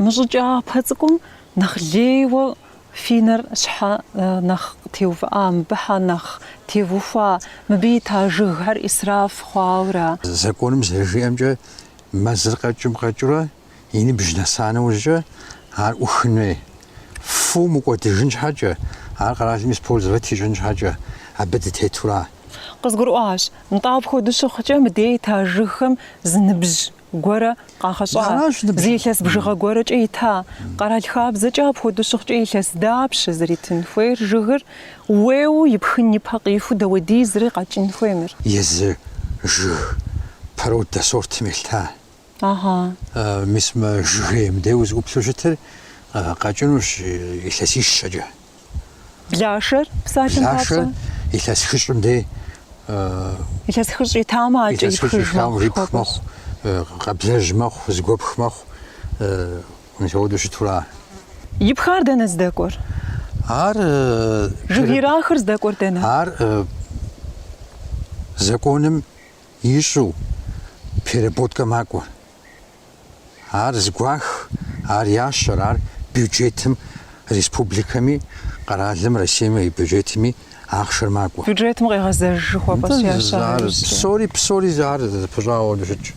мыщӏыкӏапэ цӏыкӏум нэхъ лейуэ фи нэр щхьэ нэхъ теувыӏа, мыбыхьэ нэхъ теувыхуа, мыбы ита жыгхэр исраф хъуауэра? Законым зэрыжиӏэмкӏэ мэзыр къэкӏыурэ и ныбжь нэса нэужькӏэ ар ӏухын хуей. Фум укӏуэдыжын щхьэкӏэ, ар къэралым использовать ищӏын щхьэкӏэ абы дытетура. Къызгурыӏуащ, нтӏэ апхуэдэу щыхъукӏэ мыдей ита жыгхэм зы ныбжь гуэрэ къагъэщӏа, зы илъэс бжыгъэ гуэркӏэ ита. Къэрал хабзэкӏэ апхуэдэу щыхъукӏэ илъэс дапщэ зэритын хуейр жыгыр уеуэ ипхын ипэ къифу дэуэдизри къэкӏын хуеймэр? Езы жыг пародэ сортым елъыта. Мис мы жыгей мыдей узыӏуплъу щытыр къэкӏынущ илъэсищэкӏэ. Блашэр псалъэм папщӏэ? Блашэр илъэс хыщӏым дей. Илъэс хыщӏ итамэ ӏэкӏэ ипхыж мэхъу, къэблэж мэхъу, зыгуэпх мэхъу, мисауэду щытура. Ипхар дэнэ здэкӏуэр? Ар жыг ирахыр здэкӏуэр дэнэ? Ар законым ищӏу переработкэ макӏуэр. Ар зыгуах, ар ящэр, ар бюджетым республикэми, къэралым, Россием и бюджетми ахъшэр макӏуэ. Бюджетым къегъэзэж жыхуэпӏэщ ящэ. Псори ар пыщӏауэ щытщ.